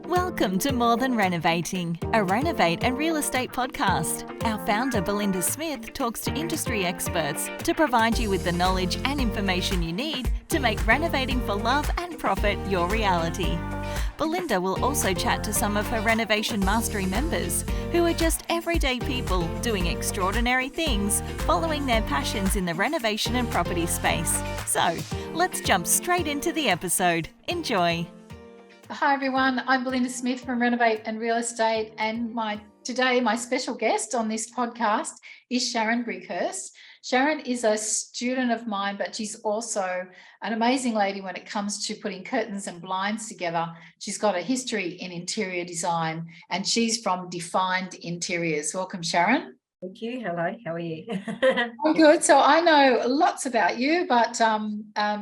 Welcome to More Than Renovating, a Renovate and real estate podcast. Our founder, Belinda Smith, talks to industry experts to provide you with the knowledge and information you need to make renovating for love and profit your reality. Belinda will also chat to some of her Renovation Mastery members who are just everyday people doing extraordinary things, following their passions in the renovation and property space. So, let's jump straight into the episode. Enjoy. Hi everyone, I'm Belinda Smith from Renovate and Real Estate, and today my special guest on this podcast is Sharon Brighurst. Sharon is a student of mine, but she's also an amazing lady when it comes to putting curtains and blinds together. She's got a history in interior design and she's from Defined Interiors. Welcome, Sharon. Thank you. Hello, how are you? I'm good. So I know lots about you, but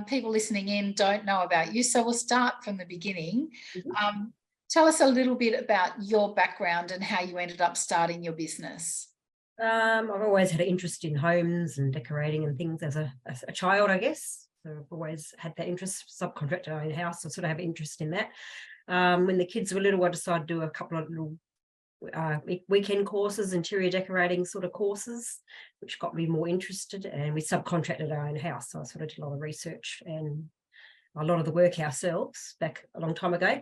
people listening in don't know about you. So we'll start from the beginning. Mm-hmm. Tell us a little bit about your background and how you ended up starting your business. I've always had an interest in homes and decorating and things as a child, I guess. So I've always had that interest. Subcontracted my own house, I sort of have an interest in that. When the kids were little, I decided to do a couple of little weekend courses, interior decorating sort of courses, which got me more interested, and we subcontracted our own house. So I sort of did a lot of research and a lot of the work ourselves back a long time ago.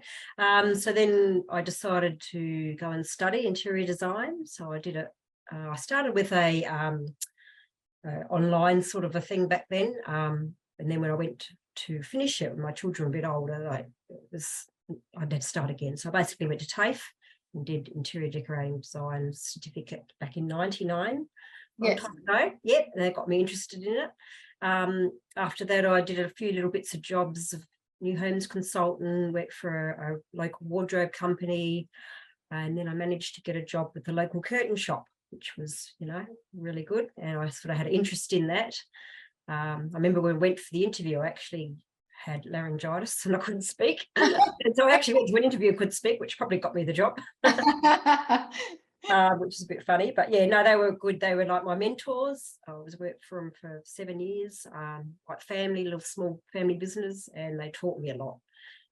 So then I decided to go and study interior design. So I did it. I started with a online sort of a thing back then, and then when I went to finish it, when my children were a bit older, I had to start again. So I basically went to TAFE and did interior decorating design certificate back in 99. Yes. Long time ago. Yep, that got me interested in it. After that, I did a few little bits of jobs of new homes consultant, worked for a local wardrobe company, and then I managed to get a job with the local curtain shop, which was, really good. And I sort of had an interest in that. I remember when we went for the interview, I actually had laryngitis and I couldn't speak. And so I actually went to an interview and couldn't speak, which probably got me the job, which is a bit funny. But yeah, no, they were good. They were like my mentors. I was worked for them for 7 years, like family, little small family business, and they taught me a lot.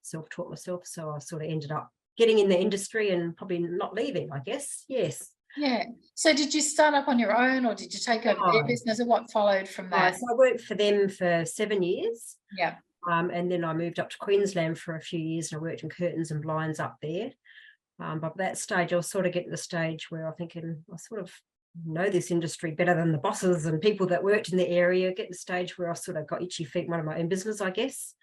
Self-taught myself. So I sort of ended up getting in the industry and probably not leaving, I guess. Yes. Yeah. So did you start up on your own, or did you take over their business, or what followed from that? So I worked for them for 7 years. Yeah. And then I moved up to Queensland for a few years and I worked in curtains and blinds up there. But at that stage, I was sort of getting to the stage where I'm thinking I sort of know this industry better than the bosses and people that worked in the area. Get to the stage where I sort of got itchy feet, one of my own business, I guess.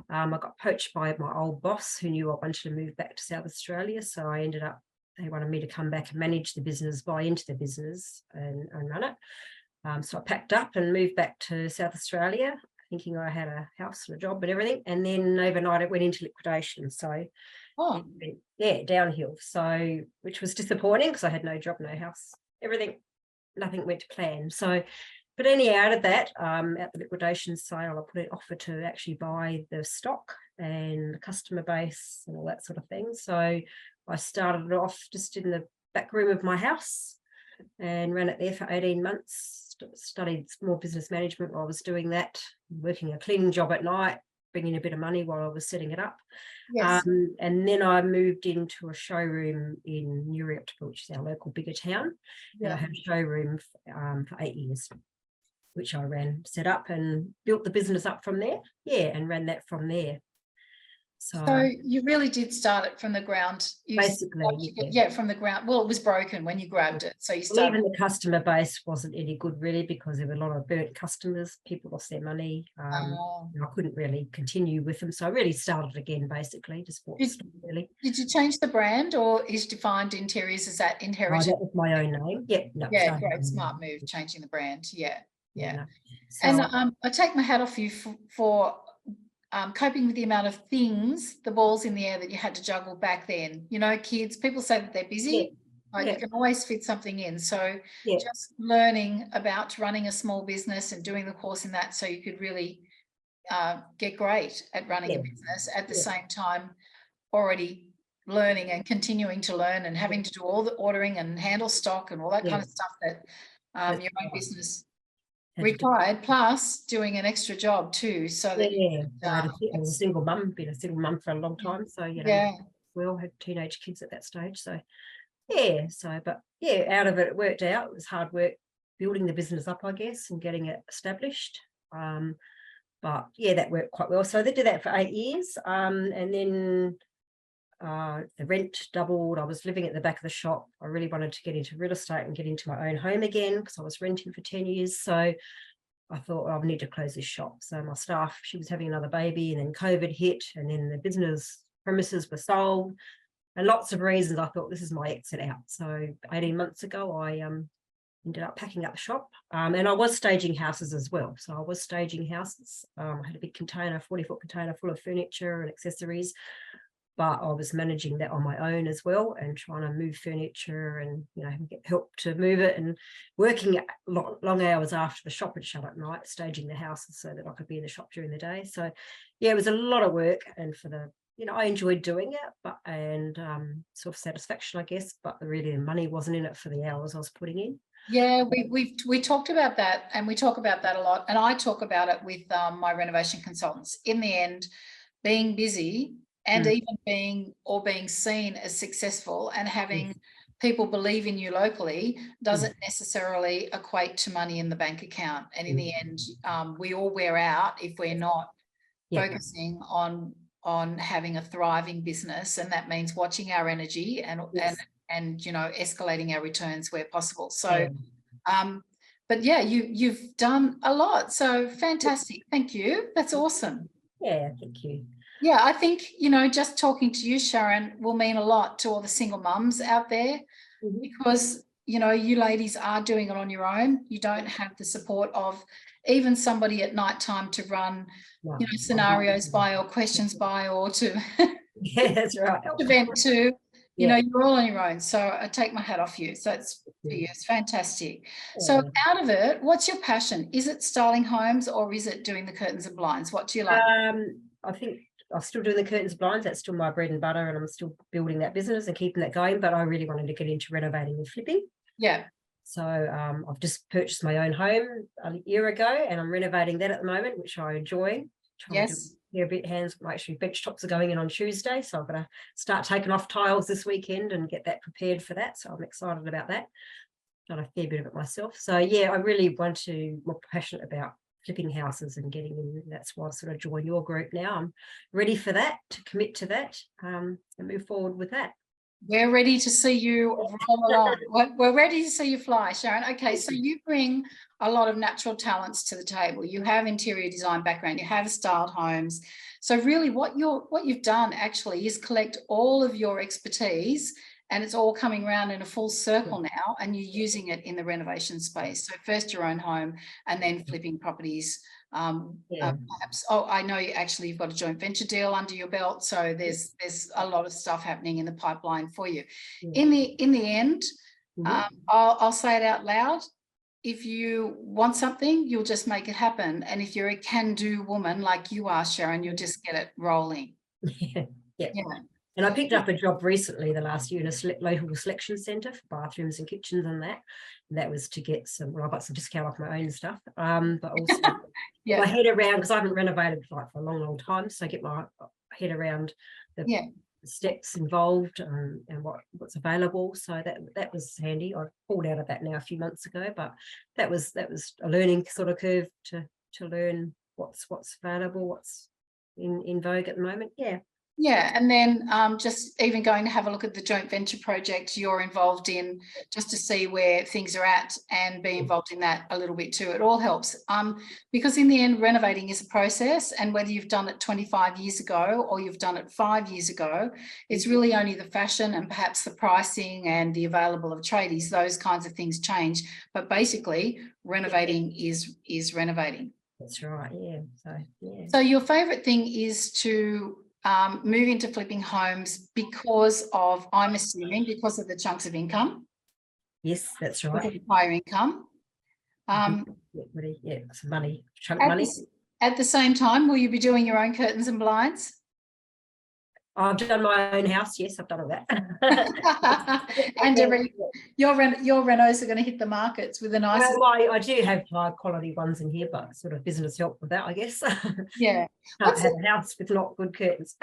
I got poached by my old boss who knew I wanted to move back to South Australia. So I ended up, they wanted me to come back and manage the business, buy into the business and run it. So I packed up and moved back to South Australia, thinking I had a house and a job and everything. And then overnight it went into liquidation. So downhill. So, which was disappointing because I had no job, no house, nothing went to plan. So, but anyhow, out of that, at the liquidation sale, I put an offer to actually buy the stock and the customer base and all that sort of thing. So I started off just in the back room of my house and ran it there for 18 months. Studied small business management while I was doing that, working a cleaning job at night, bringing a bit of money while I was setting it up. Yes. And then I moved into a showroom in Newry, which is our local bigger town. Yeah. And I had a showroom for 8 years, which I set up and built the business up from there. Yeah, and ran that from there. So you really did start it from the ground. Basically, from the ground. Well, it was broken when you grabbed it. So you started. Even the customer base wasn't any good, really, because there were a lot of burnt customers. People lost their money. And I couldn't really continue with them. So I really started again, basically. Really. Did you change the brand, or is Defined Interiors, is that inherited? That was my own name. Yep. No, yeah, great, smart move, changing the brand. Yeah. No. So, and I take my hat off you for coping with the amount of things, the balls in the air that you had to juggle back then. Kids, people say that they're busy, you can always fit something in. So just learning about running a small business and doing the course in that, so you could really get great at running a business at the same time, already learning and continuing to learn and having to do all the ordering and handle stock and all that kind of stuff that your own business required, plus doing an extra job too. So that I was a single mum, been a single mum for a long time. So well, had teenage kids at that stage. So yeah, but yeah, out of it worked out. It was hard work building the business up, I guess, and getting it established. But yeah, that worked quite well. So they did that for 8 years. And then the rent doubled. I was living at the back of the shop. I really wanted to get into real estate and get into my own home again because I was renting for 10 years. So I thought, I need to close this shop. So my staff, she was having another baby, and then COVID hit, and then the business premises were sold. And lots of reasons, I thought this is my exit out. So 18 months ago, I ended up packing up the shop. And I was staging houses as well. So I was staging houses. I had a big container, 40-foot container full of furniture and accessories. But I was managing that on my own as well, and trying to move furniture and, get help to move it, and working long hours after the shop had shut at night, staging the houses so that I could be in the shop during the day. So yeah, it was a lot of work, and for the I enjoyed doing it, and sort of satisfaction, I guess, but really the money wasn't in it for the hours I was putting in. Yeah, we talked about that, and we talk about that a lot, and I talk about it with my renovation consultants. In the end, being busy and even being seen as successful and having people believe in you locally doesn't necessarily equate to money in the bank account. And in the end, we all wear out if we're not focusing on having a thriving business, and that means watching our energy and escalating our returns where possible. So but yeah, you've done a lot, so fantastic. Thank you. That's awesome. Yeah, thank you. Yeah, I think just talking to you, Sharon, will mean a lot to all the single mums out there, because you ladies are doing it on your own. You don't have the support of even somebody at night time to run scenarios by, or questions by, or to yeah, that's right, to vent to. You're all on your own. So I take my hat off you. So it's for you. It's fantastic. So out of it, what's your passion? Is it styling homes, or is it doing the curtains and blinds? What do you like? I think I'm still doing the curtains and blinds. That's still my bread and butter, and I'm still building that business and keeping that going. But I really wanted to get into renovating and flipping. Yeah. So I've just purchased my own home a year ago, and I'm renovating that at the moment, which I enjoy. Yes. A bit hands. Actually, bench tops are going in on Tuesday, so I'm going to start taking off tiles this weekend and get that prepared for that. So I'm excited about that. Done a fair bit of it myself. So yeah, I really more passionate about flipping houses and getting in. That's why I sort of joined your group now. I'm ready for that, to commit to that, and move forward with that. We're ready to see you roll along. We're ready to see you fly, Sharon. Okay, so you bring a lot of natural talents to the table. You have interior design background. You have styled homes. So really what you've done actually is collect all of your expertise, and it's all coming around in a full circle now, and you're using it in the renovation space. So first your own home, and then flipping properties. Perhaps I know you've got a joint venture deal under your belt, so there's a lot of stuff happening in the pipeline for you. In the end, I'll say it out loud: if you want something, you'll just make it happen, and if you're a can-do woman like you are, Sharon, you'll just get it rolling. Yeah. And I picked up a job recently, the last year, in a local selection centre for bathrooms and kitchens and that. And that was to get I got some discount off my own stuff. But also my head around, because I haven't renovated for a long time. So I get my head around the steps involved and what's available. So that was handy. I pulled out of that now a few months ago, but that was a learning sort of curve to learn what's available, what's in vogue at the moment. Yeah, and then just even going to have a look at the joint venture project you're involved in, just to see where things are at and be involved in that a little bit too. It all helps, because in the end, renovating is a process, and whether you've done it 25 years ago or you've done it 5 years ago, it's really only the fashion and perhaps the pricing and the available of tradies. Those kinds of things change, but basically renovating is renovating. That's right. So your favourite thing is to move into flipping homes because of, I'm assuming, because of the chunks of income. Yes, that's right. Higher income. Some money, chunk money. At the same time, will you be doing your own curtains and blinds? I've done my own house. Yes, I've done all that. And your renos are going to hit the markets with the nicest. Well, I do have high quality ones in here, but sort of business help with that, I guess. Yeah. Can't have a house with not good curtains.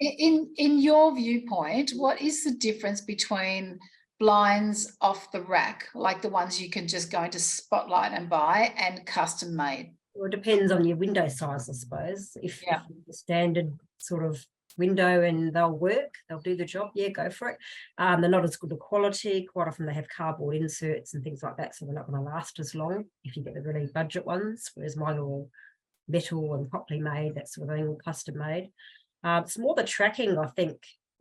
In your viewpoint, what is the difference between blinds off the rack, like the ones you can just go into Spotlight and buy, and custom made? Well, it depends on your window size, I suppose. If the standard sort of window and they'll work, they'll do the job, yeah, go for it. They're not as good a quality. Quite often they have cardboard inserts and things like that, so they're not going to last as long if you get the really budget ones, whereas mine are all metal and properly made, that sort of thing, custom made. It's more the tracking, I think.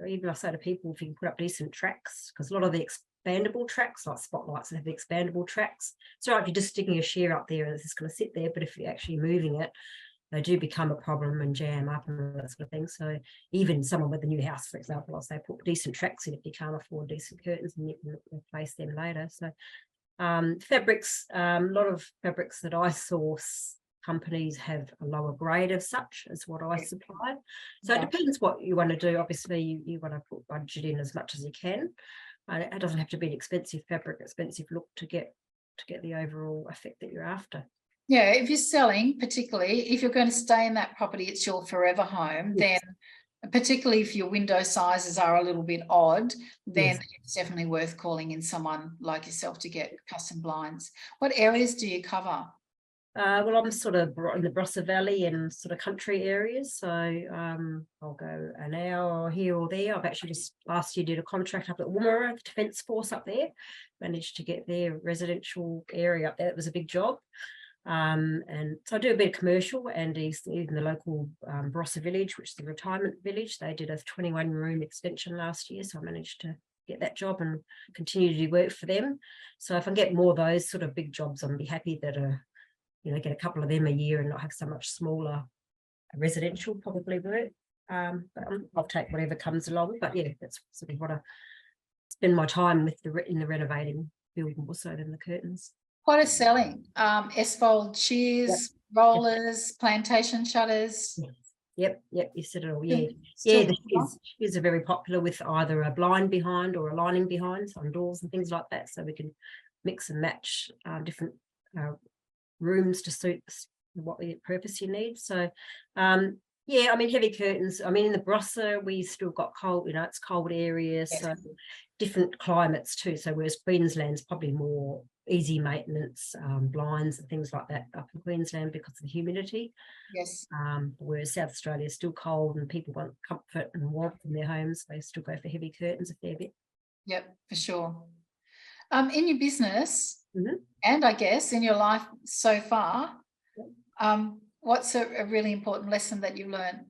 Even I say to people, if you can put up decent tracks, because a lot of the expandable tracks, like Spotlights that have the expandable tracks, it's all right if you're just sticking a shear up there and it's just going to sit there, but if you're actually moving it, they do become a problem and jam up and that sort of thing. So even someone with a new house, for example, I'll say put decent tracks in if you can't afford decent curtains, and you can replace them later. So fabrics, a lot of fabrics that I source, companies have a lower grade of such as what I supply. So it depends what you want to do. Obviously, you want to put budget in as much as you can. It doesn't have to be an expensive fabric, expensive look to get the overall effect that you're after. Yeah, if you're selling, particularly if you're going to stay in that property, it's your forever home, then particularly if your window sizes are a little bit odd, then it's definitely worth calling in someone like yourself to get custom blinds. What areas do you cover? Well, I'm sort of in the Barossa Valley and sort of country areas, so I'll go an hour here or there. I've actually just last year did a contract up at Woomera Defence Force up there, managed to get their residential area up there. It was a big job. And so I do a bit of commercial, and even the local Barossa Village, which is the retirement village, they did a 21-room extension last year, so I managed to get that job and continue to do work for them. So if I get more of those sort of big jobs, I'll be happy that get a couple of them a year and not have so much smaller residential probably work. But I'll take whatever comes along. But yeah, that's sort of what I spend my time with in the renovating field more so than the curtains. What is selling? S-fold shears, rollers, plantation shutters. Yep, you said it all. Yeah, the shears are very popular with either a blind behind or a lining behind on doors and things like that. So we can mix and match different rooms to suit what the purpose you need. So yeah, I mean, heavy curtains. I mean, in the Barossa, we still got cold, it's cold areas, so different climates too. So whereas Queensland's probably more easy maintenance, blinds and things like that up in Queensland because of the humidity. Yes. Whereas South Australia is still cold and people want comfort and warmth in their homes. They still go for heavy curtains a fair bit. Yep, for sure. In your business, and I guess in your life so far, what's a really important lesson that you've learned?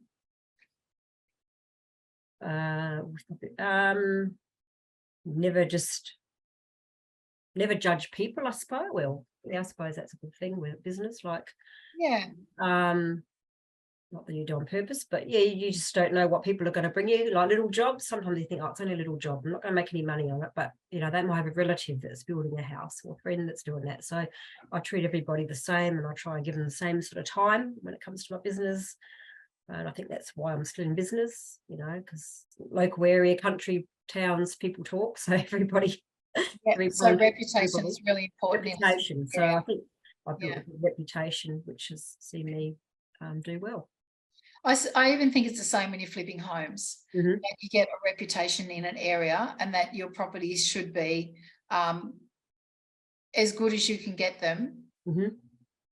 Never judge people, I suppose. Well, yeah, I suppose that's a good thing with business. Like, not that you do on purpose, but yeah, you just don't know what people are going to bring you. Like little jobs, sometimes you think, oh, it's only a little job, I'm not going to make any money on it. But they might have a relative that's building a house or a friend that's doing that. So I treat everybody the same, and I try and give them the same sort of time when it comes to my business. And I think that's why I'm still in business, because local area, country, towns, people talk. So everybody. So reputation is really important. Reputation. So I think I've built a good reputation, which has seen me do well. I even think it's the same when you're flipping homes. And you get a reputation in an area, and that your properties should be as good as you can get them,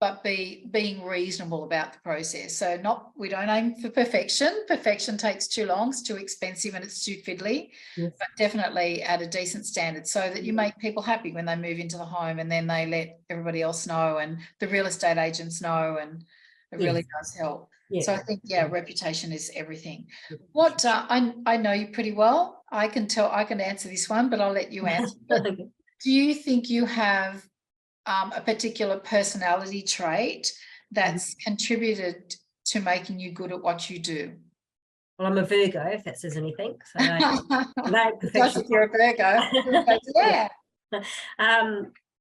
but being reasonable about the process. So we don't aim for perfection. Perfection takes too long, it's too expensive, and it's too fiddly, but definitely at a decent standard so that you make people happy when they move into the home, and then they let everybody else know and the real estate agents know, and it really does help. So I think, reputation is everything. What I know you pretty well. I can answer this one, but I'll let you answer. Do you think you have a particular personality trait that's contributed to making you good at what you do? Well, I'm a Virgo, if that says anything. So you're a Virgo. Yeah.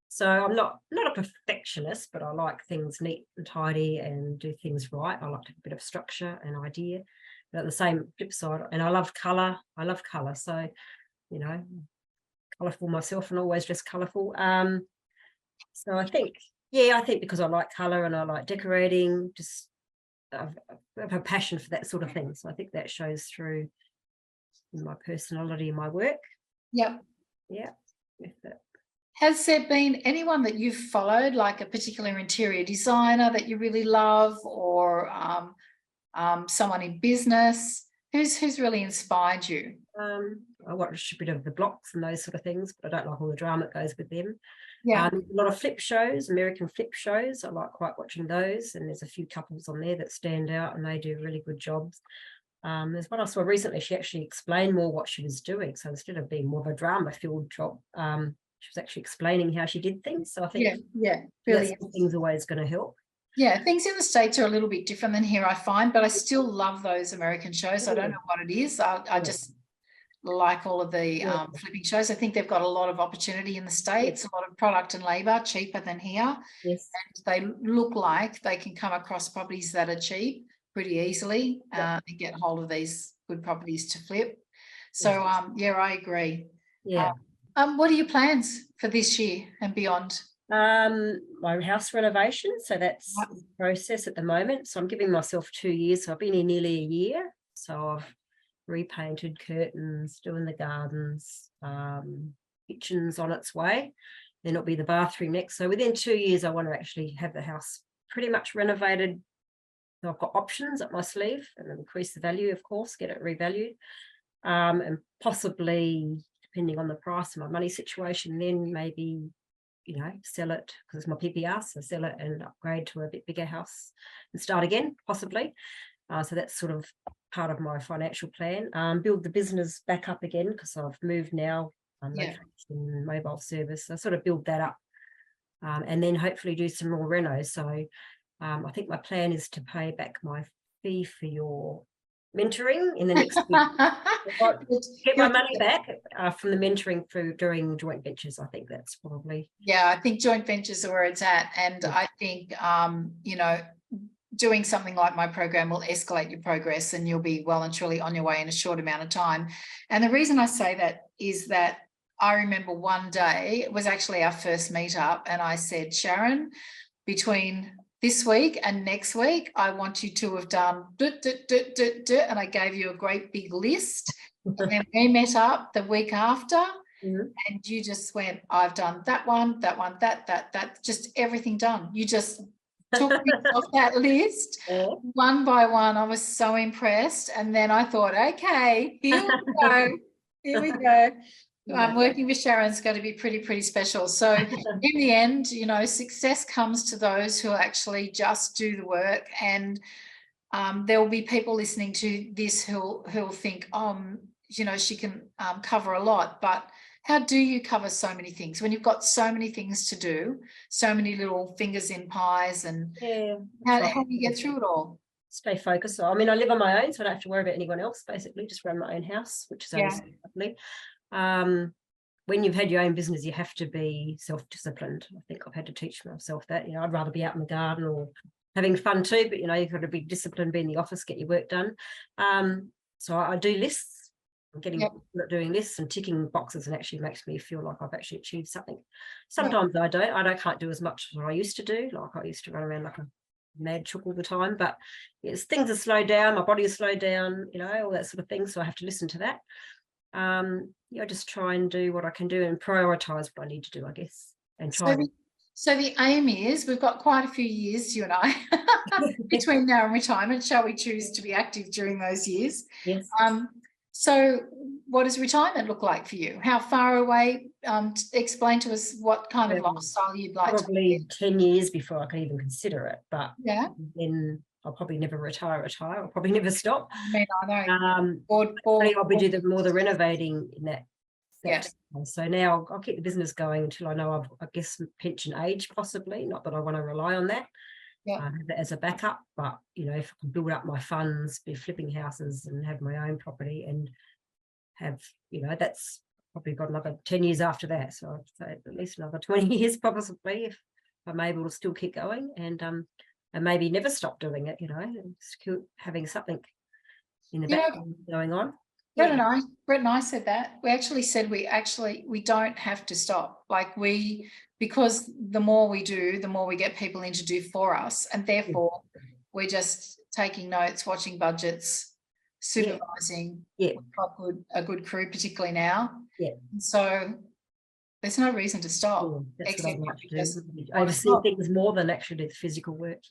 So I'm not a perfectionist, but I like things neat and tidy and do things right. I like to have a bit of structure and idea. But at the same flip side, and I love colour. So, you know, colourful myself and always dress colourful. So I think because I like colour and I like decorating, just I have a passion for that sort of thing. So I think that shows through in my personality and my work. Yep. Yeah. Has there been anyone that you've followed, like a particular interior designer that you really love, or someone in business? Who's really inspired you? I watch a bit of the blocks and those sort of things, but I don't like all the drama that goes with them. Yeah. A lot of flip shows, American flip shows. I like quite watching those, and there's a few couples on there that stand out and they do really good jobs. There's one I saw recently. She actually explained more what she was doing. So instead of being more of a drama-filled job, she was actually explaining how she did things. So I think really things always going to help. Yeah, things in the States are a little bit different than here, I find, but I still love those American shows. I don't know what it is. I just like all of the flipping shows. I think they've got a lot of opportunity in the States, a lot of product and labour, cheaper than here. Yes. And they look like they can come across properties that are cheap pretty easily and get hold of these good properties to flip. So, I agree. Yeah. What are your plans for this year and beyond? My house renovation, so that's the process at the moment. So I'm giving myself 2 years. So I've been here nearly a year. So I've repainted curtains, doing the gardens, kitchen's on its way. Then it'll be the bathroom next. So within 2 years, I want to actually have the house pretty much renovated. So I've got options up my sleeve and increase the value, of course, get it revalued, and possibly, depending on the price and my money situation, then maybe, sell it because it's my PPR, so sell it and upgrade to a bit bigger house and start again, possibly. So that's sort of part of my financial plan. Build the business back up again because I've moved now, location, mobile service. So sort of build that up, and then hopefully do some more renos. So I think my plan is to pay back my fee for your mentoring in the next week. Get my money back from the mentoring during joint ventures. I think that's probably. Yeah, I think joint ventures are where it's at. And I think, doing something like my program will escalate your progress and you'll be well and truly on your way in a short amount of time. And the reason I say that is that I remember one day, it was actually our first meetup, and I said, Sharon, between this week and next week, I want you to have done and I gave you a great big list. And then we met up the week after, and you just went, I've done that one, that, just everything done. You just took me off that list one by one. I was so impressed. And then I thought, okay, here we go. Working with Sharon's going to be pretty special. So in the end, success comes to those who actually just do the work. And there will be people listening to this who'll think, she can cover a lot. But how do you cover so many things when you've got so many things to do, so many little fingers in pies? And how do you get through it all? Stay focused. So, I mean, I live on my own, so I don't have to worry about anyone else, basically, just run my own house, which is lovely. When you've had your own business, you have to be self-disciplined. I think I've had to teach myself that. I'd rather be out in the garden or having fun too, but you've got to be disciplined, be in the office, get your work done. So I do lists. I'm getting good at doing lists and ticking boxes, and actually makes me feel like I've actually achieved something. Sometimes I can't do as much as I used to do. Like I used to run around like a mad chook all the time, but things are slowed down, my body is slowed down, all that sort of thing. So I have to listen to that. I just try and do what I can do and prioritize what I need to do, I guess, and try. So the aim is, we've got quite a few years, you and I, between now and retirement. Shall we choose to be active during those years? Yes. So what does retirement look like for you? How far away? Explain to us what kind of lifestyle you'd like. Probably 10 years before I can even consider it, but then I'll probably never retire. I'll probably never stop. I know. I'll be doing more the renovating in that. So now I'll keep the business going until I know I guess pension age, possibly. Not that I want to rely on that. Have that as a backup, but if I can build up my funds, be flipping houses and have my own property and have, that's probably got another 10 years after that. So I'd say at least another 20 years possibly, if I'm able to still keep going and maybe never stop doing it, and just keep having something, in the You know, background going on. Brett and I said that. We actually said we don't have to stop. Because the more we do, the more we get people in to do for us. And therefore we're just taking notes, watching budgets, supervising. We've got a good crew, particularly now. And so there's no reason to stop. That's what I'd like to do. I oversee things more than actually do the physical work.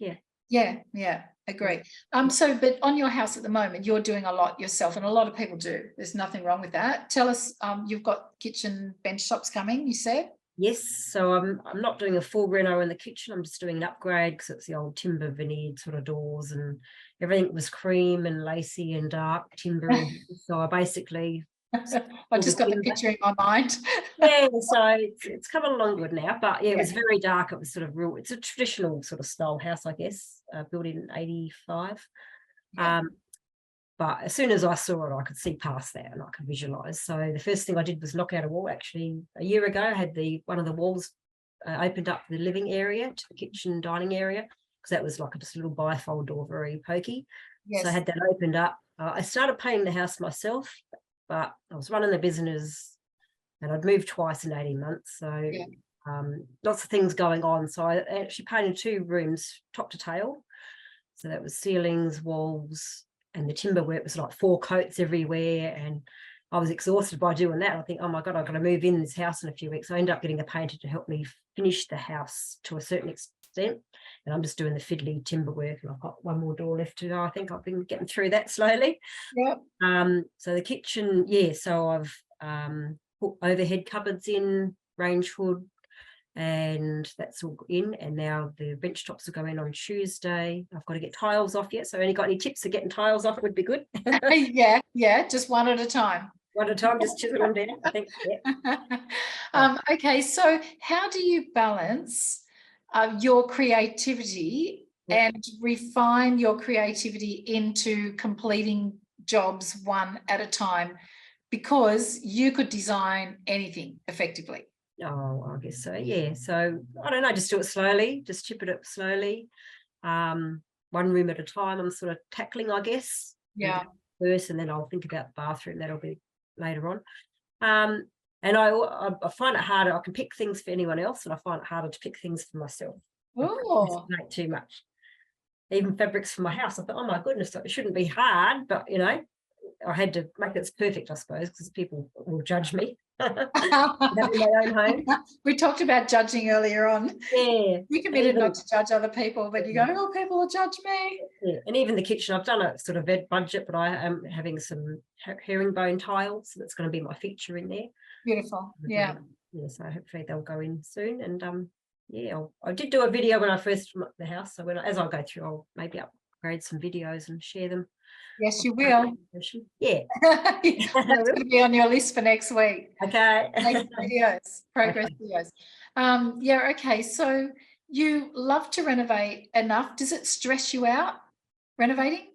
Agree. But on your house at the moment, you're doing a lot yourself, and a lot of people do. There's nothing wrong with that. Tell us, you've got kitchen bench tops coming, you said? Yes, so I'm not doing a full reno in the kitchen. I'm just doing an upgrade because it's the old timber veneered sort of doors, and everything was cream and lacy and dark timber. So I basically I just got the picture in my mind. So it's coming along good now, but it was very dark. It was sort of real. It's a traditional sort of style house, I guess, built in 85. But as soon as I saw it, I could see past that and I could visualize. So the first thing I did was knock out a wall. Actually, a year ago, I had one of the walls opened up the living area to the kitchen dining area, because that was like just a little bifold door, very pokey. So I had that opened up. I started painting the house myself, but I was running the business and I'd moved twice in 18 months. So lots of things going on. So I actually painted 2 rooms top to tail. So that was ceilings, walls, and the timber work was like 4 coats everywhere. And I was exhausted by doing that. I think, oh my God, I've got to move in this house in a few weeks. So I ended up getting a painter to help me finish the house to a certain extent. And I'm just doing the fiddly timber work, and I've got one more door left to go. I think I've been getting through that slowly. So the kitchen, so I've put overhead cupboards in, range hood, and that's all in. And now the bench tops will go in on Tuesday. I've got to get tiles off yet, so any got any tips for getting tiles off would be good. Just one at a time. One at a time, just chisel them down, I think. Okay, so how do you balance your creativity and refine your creativity into completing jobs one at a time? Because you could design anything effectively. Oh, I guess so. So I don't know, just do it slowly, just chip it up slowly. One room at a time, I'm sort of tackling, I guess. First, and then I'll think about the bathroom. That'll be later on. And I find it harder. I can pick things for anyone else, and I find it harder to pick things for myself. Not too much. Even fabrics for my house, I thought, oh my goodness, it shouldn't be hard, but I had to make it perfect, I suppose, because people will judge me. Having my own home. We talked about judging earlier on. We committed not to judge other people, but you go, oh, people will judge me. And even the kitchen, I've done a sort of budget, but I am having some herringbone tiles, so that's going to be my feature in there. Beautiful. So hopefully they'll go in soon. And I did do a video when I first went to the house, so as I go through, I'll maybe upgrade some videos and share them. Yes, you will. That's going to be on your list for next week. Okay. Progress videos. Okay. So you love to renovate enough. Does it stress you out, renovating?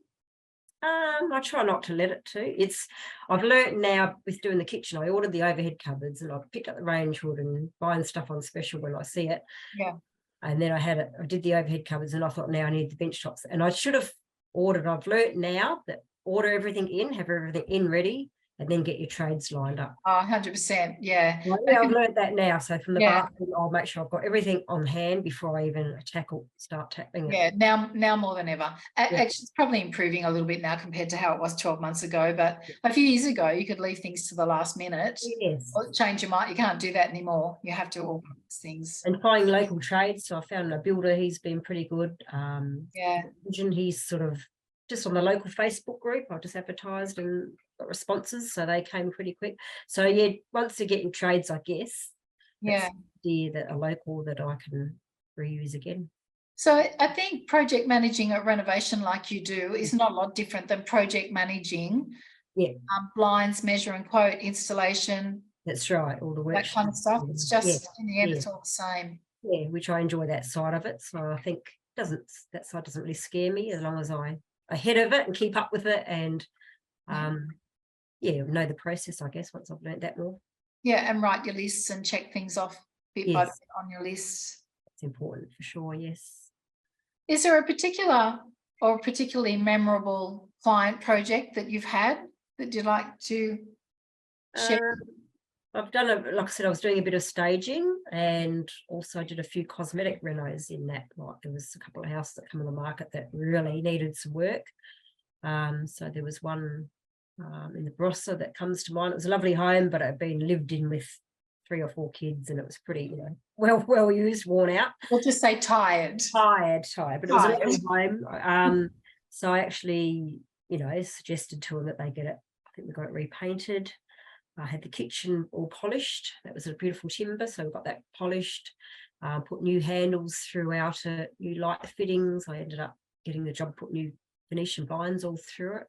I try not to let it to. I've learnt now with doing the kitchen, I ordered the overhead cupboards and I've picked up the range hood and buying stuff on special when I see it. And then I did the overhead cupboards, and I thought, now I need the bench tops. And I should have ordered. I've learnt now that order everything in, have everything in ready, and then get your trades lined up. 100%. I've learnt that now. So from the bathroom, I'll make sure I've got everything on hand before I even start tackling it. Now more than ever. Actually, it's probably improving a little bit now compared to how it was 12 months ago. But a few years ago, you could leave things to the last minute. Or change your mind. You can't do that anymore. You have to organise things. And finding local trades. So I found a builder. He's been pretty good. He's sort of just on the local Facebook group. I just advertised and got responses, so they came pretty quick. So once you get your trades, I guess, that are local that I can reuse again. So I think project managing a renovation like you do is not a lot different than project managing blinds, measure and quote, installation. That's right, all the work, that kind of stuff. It's just in the end, it's all the same. Which I enjoy that side of it. So I think that side doesn't really scare me, as long as I'm ahead of it and keep up with it, and know the process, I guess, once I've learned that more. And write your lists and check things off bit by bit on your lists. It's important for sure. Yes. Is there a particular or a particularly memorable client project that you've had that you'd like to share? I've done like I said, I was doing a bit of staging, and also did a few cosmetic renos in that. Like there was a couple of houses that come on the market that really needed some work. So there was one in the Barossa that comes to mind. It was a lovely home, but it had been lived in with 3 or 4 kids, and it was pretty, well used, worn out. We'll just say tired. Tired, but it was a lovely home. So I actually, suggested to them that they get it. I think we got it repainted. I had the kitchen all polished. That was a beautiful timber, so we got that polished. Put new handles throughout it, new light fittings. I ended up getting the job, put new Venetian blinds all through it.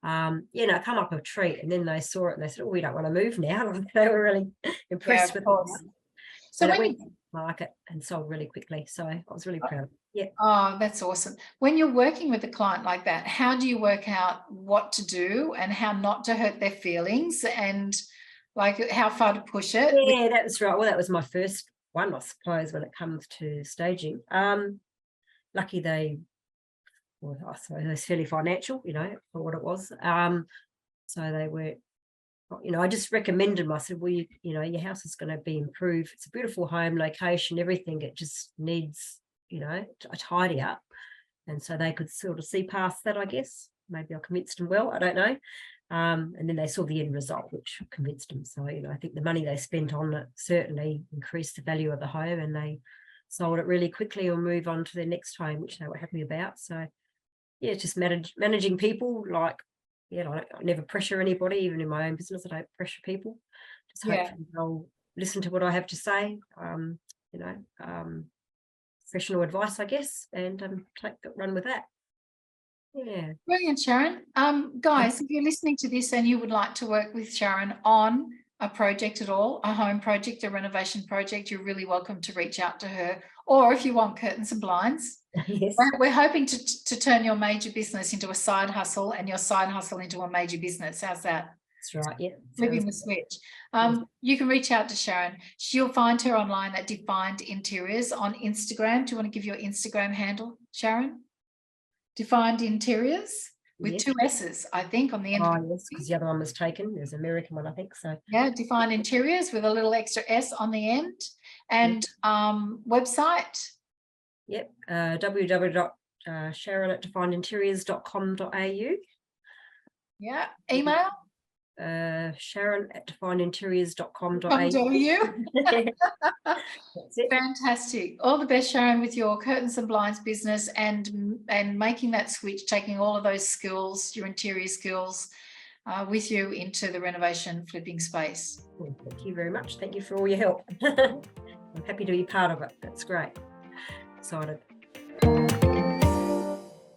Come up a treat, and then they saw it and they said, "Oh, we don't want to move now." They were really impressed with it. So it went to market and sold really quickly. So I was really proud of it. Yeah. Oh, that's awesome. When you're working with a client like that, how do you work out what to do and how not to hurt their feelings, and like how far to push it? Yeah, that's right. Well, that was my first one, I suppose, when it comes to staging. Lucky they, I suppose it was fairly financial, for what it was. So they were, I just recommended them. I said, well, your house is going to be improved. It's a beautiful home, location, everything. It just needs, a tidy up. And so they could sort of see past that, I guess. Maybe I convinced them well, I don't know. And then they saw the end result, which convinced them. So, I think the money they spent on it certainly increased the value of the home, and they sold it really quickly or move on to their next home, which they were happy about. So, yeah, just managing people. Like, I never pressure anybody, even in my own business. I don't pressure people. Just hopefully they'll listen to what I have to say. Professional advice, I guess, and run with that. Yeah. Brilliant, Sharon. Guys, if you're listening to this and you would like to work with Sharon on a project at all, a home project, a renovation project, you're really welcome to reach out to her. Or if you want curtains and blinds, yes. We're hoping to turn your major business into a side hustle and your side hustle into a major business. How's that? That's right. Yeah. Flipping the switch. You can reach out to Sharon. You'll find her online at Defined Interiors on Instagram. Do you want to give your Instagram handle, Sharon? Defined Interiors with 2 S's, I think, on the end. Yes, because the other one was taken. There's an American one, I think. So yeah, Defined Interiors with a little extra S on the end. And website. Yep, www.sharon@definedinteriors.com.au. Yeah, email. Sharon@definedinteriors.com.au. That's it. Fantastic. All the best, Sharon, with your curtains and blinds business and making that switch, taking all of those skills, your interior skills, with you into the renovation flipping space. Well, thank you very much. Thank you for all your help. I'm happy to be part of it. That's great. Excited.